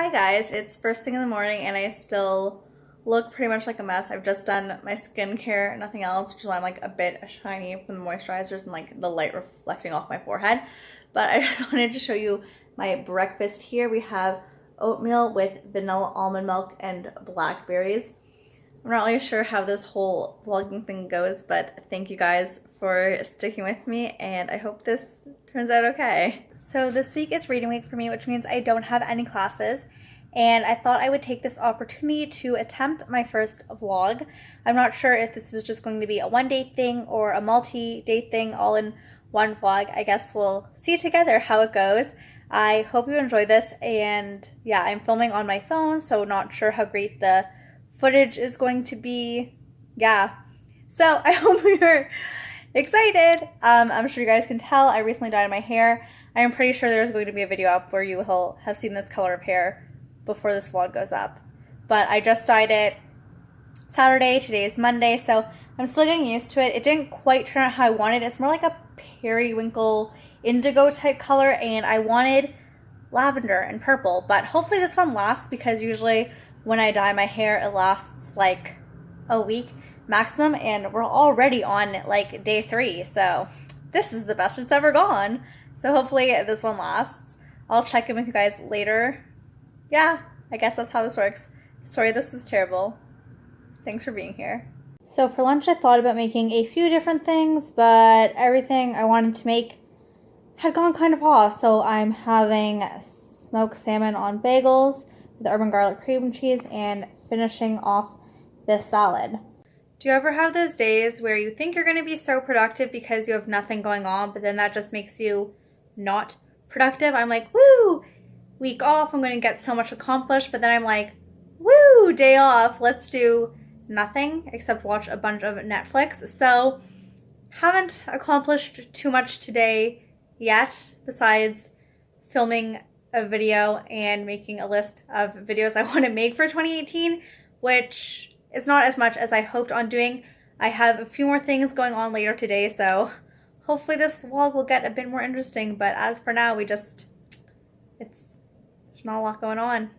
Hi guys, it's first thing in the morning and I still look pretty much like a mess. I've just done my skincare, nothing else, which is why I'm like a bit shiny from the moisturizers and like the light reflecting off my forehead. But I just wanted to show you my breakfast here. We have oatmeal with vanilla almond milk and blackberries. I'm not really sure how this whole vlogging thing goes, but thank you guys for sticking with me and I hope this turns out okay. So this week is reading week for me, which means I don't have any classes, and I thought I would take this opportunity to attempt my first vlog. I'm not sure if this is just going to be a one-day thing or a multi-day thing all in one vlog. I guess we'll see together how it goes. I hope you enjoy this, and yeah, I'm filming on my phone, so not sure how great the footage is going to be. Yeah, so I hope you're excited. I'm sure you guys can tell I recently dyed my hair. I'm pretty sure there's going to be a video up where you will have seen this color of hair before this vlog goes up. But I just dyed it Saturday, today is Monday, so I'm still getting used to it. It didn't quite turn out how I wanted. It's more like a periwinkle indigo type color, and I wanted lavender and purple, but hopefully this one lasts because usually when I dye my hair, it lasts like a week maximum, and we're already on like day 3, so this is the best it's ever gone. So hopefully this one lasts. I'll check in with you guys later. Yeah, I guess that's how this works. Sorry this is terrible. Thanks for being here. So for lunch I thought about making a few different things, but everything I wanted to make had gone kind of off. So I'm having smoked salmon on bagels with urban garlic cream cheese and finishing off this salad. Do you ever have those days where you think you're going to be so productive because you have nothing going on, but then that just makes you not productive? I'm like, woo, week off, I'm going to get so much accomplished, but then I'm like, woo, day off, let's do nothing except watch a bunch of Netflix. So haven't accomplished too much today yet besides filming a video and making a list of videos I want to make for 2018, which is not as much as I hoped on doing. I have a few more things going on later today, so hopefully this vlog will get a bit more interesting, but as for now, there's not a lot going on.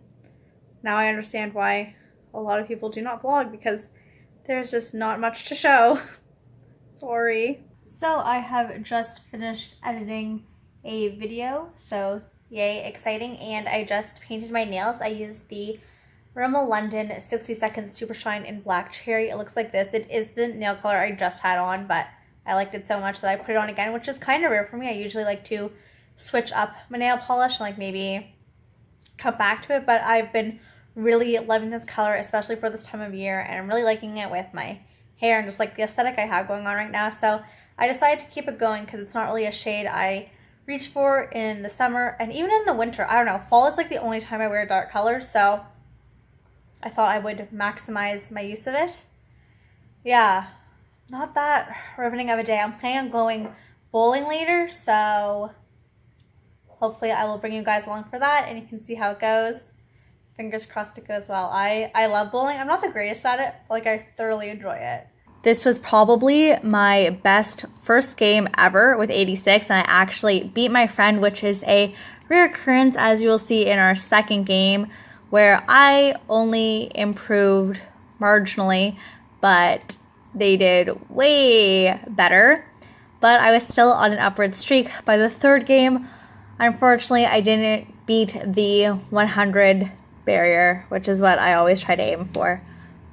Now I understand why a lot of people do not vlog, because there's just not much to show. Sorry. So I have just finished editing a video, so yay, exciting, and I just painted my nails. I used the Rimmel London 60 Second Super Shine in Black Cherry. It looks like this. It is the nail color I just had on, but I liked it so much that I put it on again, which is kind of rare for me. I usually like to switch up my nail polish and like maybe come back to it, but I've been really loving this color, especially for this time of year, and I'm really liking it with my hair and just like the aesthetic I have going on right now. So I decided to keep it going because it's not really a shade I reach for in the summer and even in the winter. I don't know, fall is like the only time I wear dark colors, so I thought I would maximize my use of it. Yeah, not that riveting of a day. I'm planning on going bowling later, so hopefully I will bring you guys along for that and you can see how it goes. Fingers crossed it goes well. I love bowling. I'm not the greatest at it, but like I thoroughly enjoy it. This was probably my best first game ever with 86, and I actually beat my friend, which is a rare occurrence, as you will see in our second game, where I only improved marginally, but they did way better. But I was still on an upward streak. By the third game, unfortunately, I didn't beat the 100 barrier, which is what I always try to aim for.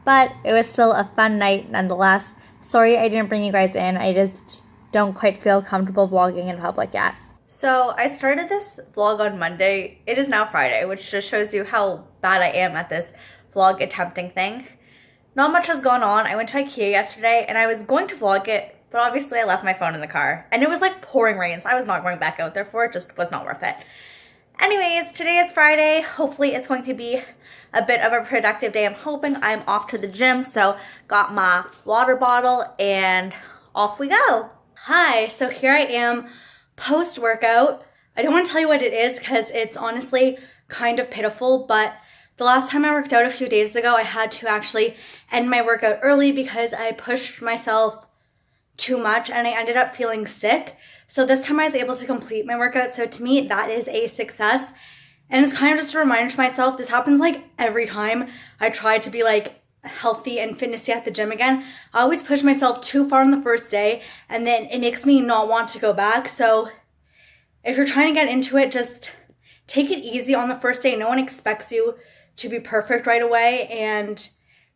But it was still a fun night nonetheless. Sorry I didn't bring you guys in. I just don't quite feel comfortable vlogging in public yet. So I started this vlog on Monday. It is now Friday, which just shows you how bad I am at this vlog attempting thing. Not much has gone on. I went to IKEA yesterday and I was going to vlog it, but obviously I left my phone in the car. And it was like pouring rain, so I was not going back out there for it. Just was not worth it. Anyways, today is Friday. Hopefully it's going to be a bit of a productive day. I'm hoping. I'm off to the gym, so got my water bottle and off we go. Hi, so here I am post-workout. I don't want to tell you what it is because it's honestly kind of pitiful, but the last time I worked out a few days ago, I had to actually end my workout early because I pushed myself too much and I ended up feeling sick. So this time I was able to complete my workout. So to me, that is a success. And it's kind of just a reminder to myself, this happens like every time I try to be like healthy and fitnessy at the gym again. I always push myself too far on the first day, and then it makes me not want to go back. So if you're trying to get into it, just take it easy on the first day. No one expects you to be perfect right away, and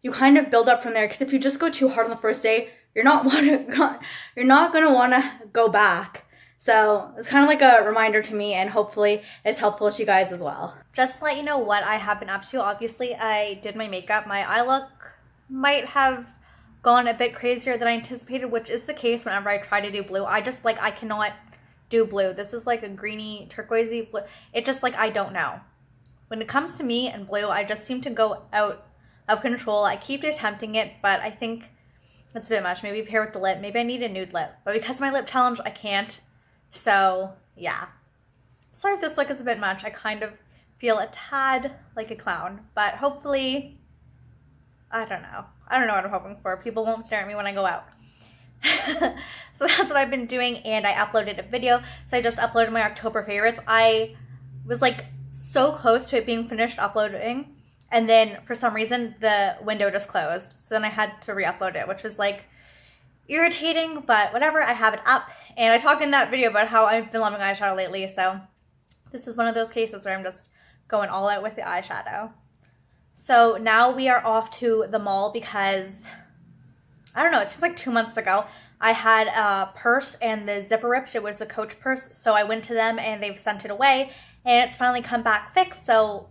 you kind of build up from there. Because if you just go too hard on the first day, you're not going to want to go back. So it's kind of like a reminder to me, and hopefully it's helpful to you guys as well. Just to let you know what I have been up to, obviously I did my makeup. My eye look might have gone a bit crazier than I anticipated, which is the case whenever I try to do blue. I cannot do blue. This is like a greeny, turquoisey blue. It just like, I don't know. When it comes to me and blue, I just seem to go out of control. I keep attempting it, but I think it's a bit much. Maybe pair with the lip. Maybe I need a nude lip. But because of my lip challenge, I can't. So yeah, sorry if this look is a bit much. I kind of feel a tad like a clown, but hopefully, I don't know what I'm hoping for. People won't stare at me when I go out. So that's what I've been doing, and I uploaded a video. So I just uploaded my October favorites. I was like so close to it being finished uploading, and then for some reason the window just closed. So then I had to re-upload it, which was like irritating, but whatever. I have it up. And I talked in that video about how I've been loving eyeshadow lately, so this is one of those cases where I'm just going all out with the eyeshadow. So now we are off to the mall because, I don't know, it seems like 2 months ago, I had a purse and the zipper ripped. It was the Coach purse, so I went to them and they've sent it away, and it's finally come back fixed. So,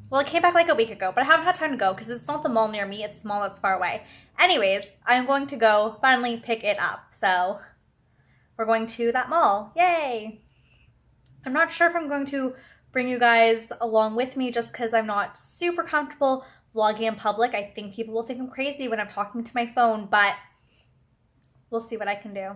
well, it came back like a week ago, but I haven't had time to go because it's not the mall near me, it's the mall that's far away. Anyways, I'm going to go finally pick it up, so we're going to that mall. Yay! I'm not sure if I'm going to bring you guys along with me just because I'm not super comfortable vlogging in public. I think people will think I'm crazy when I'm talking to my phone, but we'll see what I can do.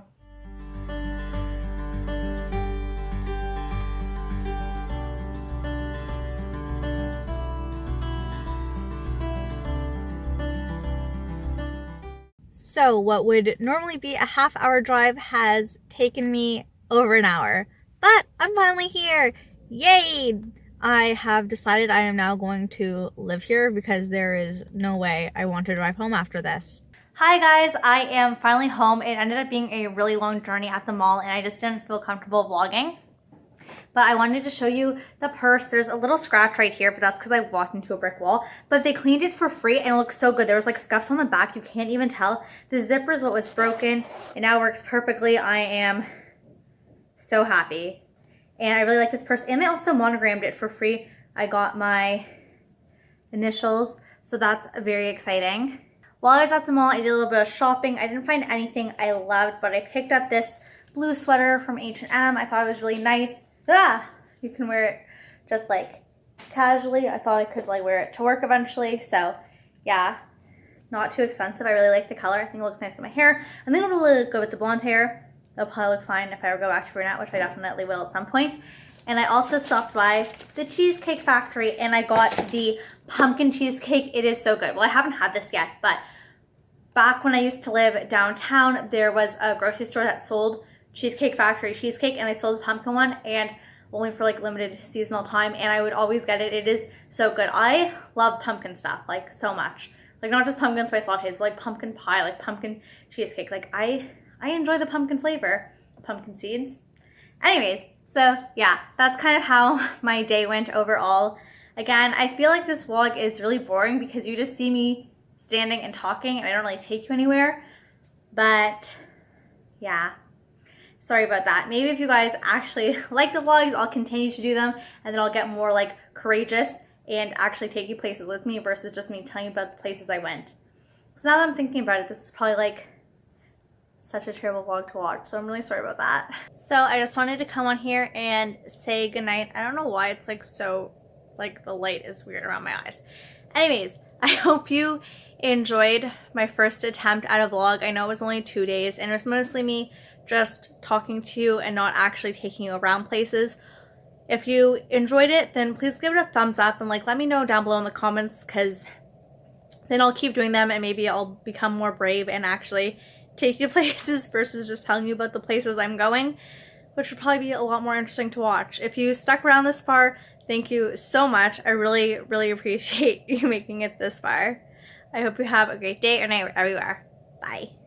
So what would normally be a half-hour drive has taken me over an hour, but I'm finally here. Yay! I have decided I am now going to live here because there is no way I want to drive home after this. Hi guys, I am finally home. It ended up being a really long journey at the mall, and I just didn't feel comfortable vlogging. But I wanted to show you the purse. There's a little scratch right here, but that's because I walked into a brick wall. But they cleaned it for free and it looks so good. There was like scuffs on the back. You can't even tell. The zipper is what was broken. It now works perfectly. I am so happy. And I really like this purse. And they also monogrammed it for free. I got my initials, so that's very exciting. While I was at the mall, I did a little bit of shopping. I didn't find anything I loved, but I picked up this blue sweater from H&M. I thought it was really nice. You can wear it just like casually. I thought I could like wear it to work eventually. So yeah, not too expensive. I really like the color. I think it looks nice with my hair. I think it'll really go with the blonde hair. It'll probably look fine if I ever go back to brunette, which I definitely will at some point. And I also stopped by the Cheesecake Factory and I got the pumpkin cheesecake. It is so good. Well, I haven't had this yet, but back when I used to live downtown, there was a grocery store that sold Cheesecake Factory cheesecake, and I sold the pumpkin one, and only for like limited seasonal time, and I would always get it. It is so good. I love pumpkin stuff like so much. Like not just pumpkin spice lattes, but like pumpkin pie, like pumpkin cheesecake. Like I enjoy the pumpkin flavor, pumpkin seeds. Anyways, so yeah, that's kind of how my day went overall. Again, I feel like this vlog is really boring because you just see me standing and talking and I don't really take you anywhere. But yeah, sorry about that. Maybe if you guys actually like the vlogs, I'll continue to do them and then I'll get more like courageous and actually take you places with me versus just me telling you about the places I went. So now that I'm thinking about it, this is probably like such a terrible vlog to watch, so I'm really sorry about that. So I just wanted to come on here and say goodnight. I don't know why it's like so, like the light is weird around my eyes. Anyways, I hope you enjoyed my first attempt at a vlog. I know it was only 2 days and it was mostly me just talking to you and not actually taking you around places. If you enjoyed it, then please give it a thumbs up and like let me know down below in the comments, because then I'll keep doing them and maybe I'll become more brave and actually take you places versus just telling you about the places I'm going, which would probably be a lot more interesting to watch. If you stuck around this far, Thank you so much. I really, really appreciate you making it this far. I hope you have a great day or night wherever you are. Bye.